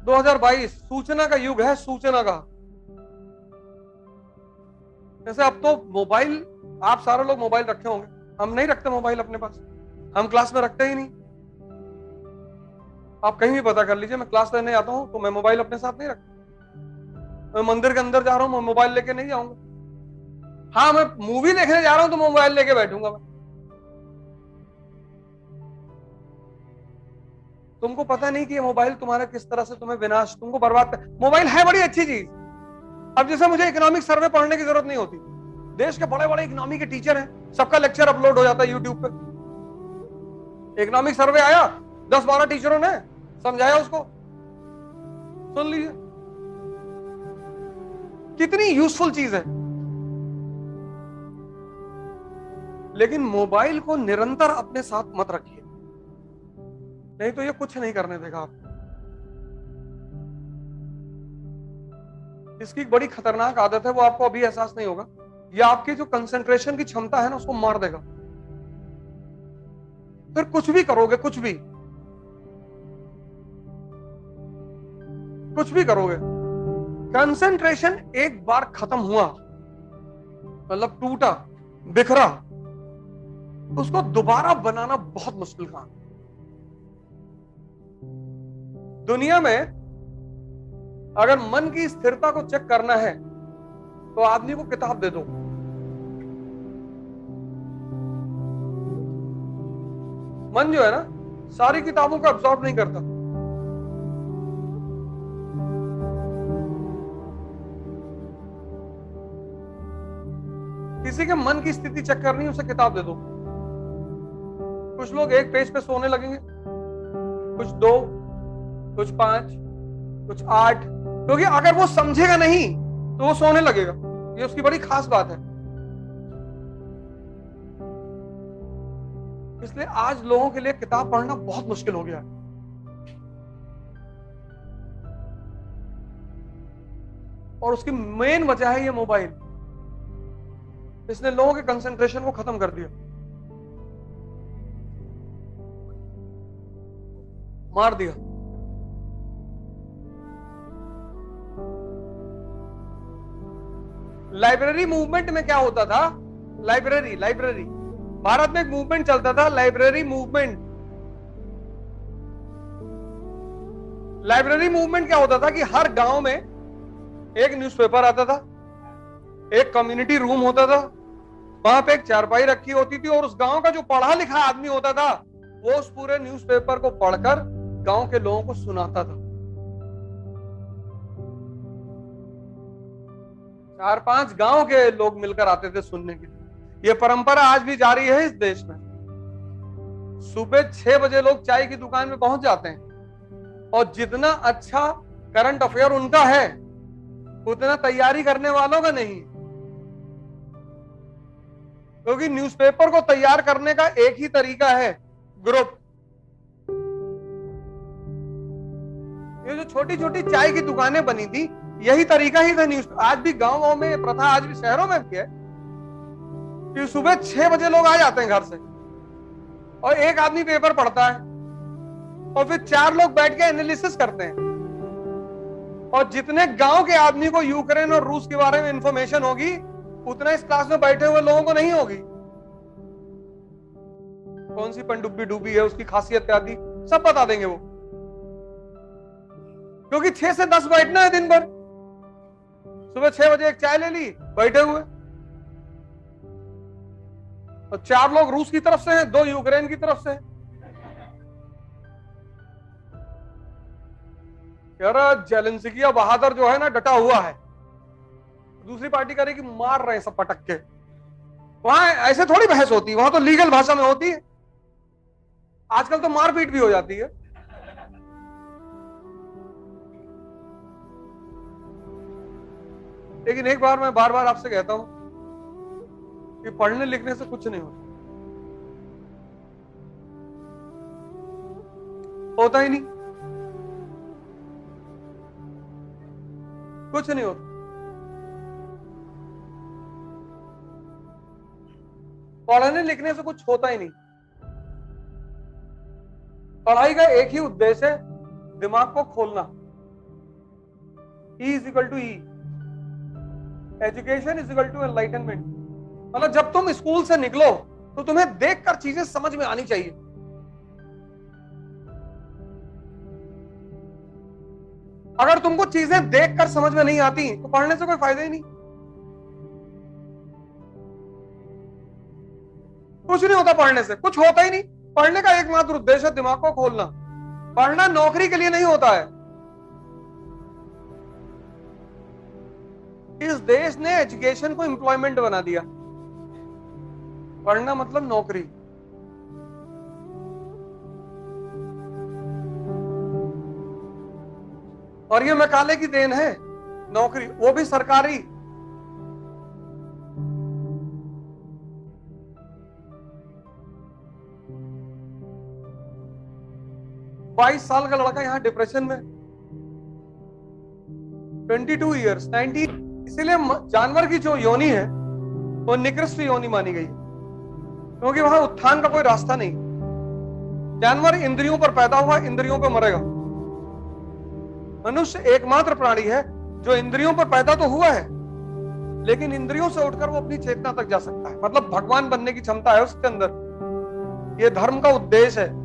2022 सूचना का युग है, सूचना का। जैसे अब तो मोबाइल, आप सारे लोग मोबाइल रखे होंगे, हम नहीं रखते मोबाइल अपने पास, हम क्लास में रखते ही नहीं। आप कहीं भी पता कर लीजिए, मैं क्लास लेने आता हूं तो मैं मोबाइल अपने साथ नहीं रखता। मैं मंदिर के अंदर जा रहा हूं, मैं मोबाइल लेके नहीं जाऊंगा। हाँ, मैं मूवी देखने जा रहा हूं तो मोबाइल लेके बैठूंगा मैं। तुमको पता नहीं कि ये मोबाइल तुम्हारा किस तरह से तुम्हें विनाश, तुमको बर्बाद कर। मोबाइल है बड़ी अच्छी चीज। अब जैसे मुझे इकोनॉमिक सर्वे पढ़ने की जरूरत नहीं होती, देश के बड़े बड़े इकोनॉमी के टीचर हैं, सबका लेक्चर अपलोड हो जाता है यूट्यूब पे। इकोनॉमिक सर्वे आया, 10-12 टीचरों ने समझाया उसको, सुन लीजिए। कितनी यूजफुल चीज है। लेकिन मोबाइल को निरंतर अपने साथ मत रखिए, नहीं तो ये कुछ नहीं करने देगा आपको। इसकी एक बड़ी खतरनाक आदत है, वो आपको अभी एहसास नहीं होगा। ये आपकी जो कंसंट्रेशन की क्षमता है ना, उसको मार देगा। फिर कुछ भी करोगे, कुछ भी करोगे, कंसंट्रेशन एक बार खत्म हुआ, मतलब टूटा, बिखरा, उसको दोबारा बनाना बहुत मुश्किल काम। दुनिया में अगर मन की स्थिरता को चेक करना है तो आदमी को किताब दे दो। मन जो है ना, सारी किताबों को अब्सॉर्ब नहीं करता। किसी के मन की स्थिति चेक करनी है, उसे किताब दे दो। कुछ लोग एक पेज पे सोने लगेंगे, कुछ 2, कुछ 5, कुछ 8, क्योंकि अगर वो समझेगा नहीं तो वो सोने लगेगा। ये उसकी बड़ी खास बात है। इसलिए आज लोगों के लिए किताब पढ़ना बहुत मुश्किल हो गया है। और उसकी मेन वजह है ये मोबाइल। इसने लोगों के कंसंट्रेशन को खत्म कर दिया, मार दिया। लाइब्रेरी मूवमेंट में क्या होता था? लाइब्रेरी भारत में एक मूवमेंट चलता था, लाइब्रेरी मूवमेंट। लाइब्रेरी मूवमेंट क्या होता था कि हर गांव में एक न्यूज़पेपर आता था, एक कम्युनिटी रूम होता था, वहां पे एक चारपाई रखी होती थी, और उस गांव का जो पढ़ा लिखा आदमी होता था वो उस पूरे न्यूज़पेपर को पढ़कर गांव के लोगों को सुनाता था। 4-5 गांव के लोग मिलकर आते थे सुनने के लिए। यह परंपरा आज भी जारी है इस देश में। सुबह 6 बजे लोग चाय की दुकान में पहुंच जाते हैं, और जितना अच्छा करंट अफेयर उनका है उतना तैयारी करने वालों का नहीं, क्योंकि न्यूज़पेपर को तैयार करने का एक ही तरीका है, ग्रुप। ये जो छोटी छोटी चाय की दुकानें बनी थी, यही तरीका ही था न्यूज। आज भी गांवों में प्रथा, आज भी शहरों में भी है कि सुबह 6 बजे लोग आ जाते हैं घर से, और एक आदमी पेपर पढ़ता है, और फिर 4 लोग बैठ के एनालिसिस करते हैं। और जितने गांव के आदमी को यूक्रेन और रूस के बारे में इंफॉर्मेशन होगी, उतना इस क्लास में बैठे हुए लोगों को नहीं होगी। कौन सी पनडुब्बी डूबी है, उसकी खासियत क्या थी, सब बता देंगे वो, क्योंकि 6 से 10 बैठना है दिन भर। सुबह 6 बजे एक चाय ले ली, बैठे हुए, और 4 लोग रूस की तरफ से हैं, 2 यूक्रेन की तरफ से हैं। यार जेलेंस्की बहादुर जो है ना, डटा हुआ है, दूसरी पार्टी करेगी, मार रहे हैं सब पटक के। वहां ऐसे थोड़ी बहस होती है, वहां तो लीगल भाषा में होती है। आजकल तो मारपीट भी हो जाती है। लेकिन एक बार मैं बार बार आपसे कहता हूं कि पढ़ने लिखने से कुछ नहीं होता ही नहीं, कुछ नहीं होता। पढ़ने लिखने से कुछ होता ही नहीं। पढ़ाई का एक ही उद्देश्य है, दिमाग को खोलना। E is equal to E, education is equal to enlightenment. मतलब जब तुम स्कूल से निकलो तो तुम्हें देखकर चीजें समझ में आनी चाहिए। अगर तुमको चीजें देखकर समझ में नहीं आती तो पढ़ने से कोई फायदा ही नहीं। कुछ नहीं होता पढ़ने से, कुछ होता ही नहीं। पढ़ने का एकमात्र उद्देश्य है दिमाग को खोलना। पढ़ना नौकरी के लिए नहीं होता है। इस देश ने एजुकेशन को एम्प्लॉयमेंट बना दिया। पढ़ना मतलब नौकरी। और ये मैकाले की देन है, नौकरी, वो भी सरकारी। बाईस साल का लड़का यहाँ डिप्रेशन में, 22 ईयर्स, 19। इसीलिए जानवर की जो योनि है वो निकृष्ट योनि मानी गई, क्योंकि वहां उत्थान का कोई रास्ता नहीं। जानवर इंद्रियों पर पैदा हुआ, इंद्रियों पर मरेगा। मनुष्य एकमात्र प्राणी है जो इंद्रियों पर पैदा तो हुआ है, लेकिन इंद्रियों से उठकर वो अपनी चेतना तक जा सकता है। मतलब भगवान बनने की क्षमता है उसके अंदर। ये धर्म का उद्देश्य है।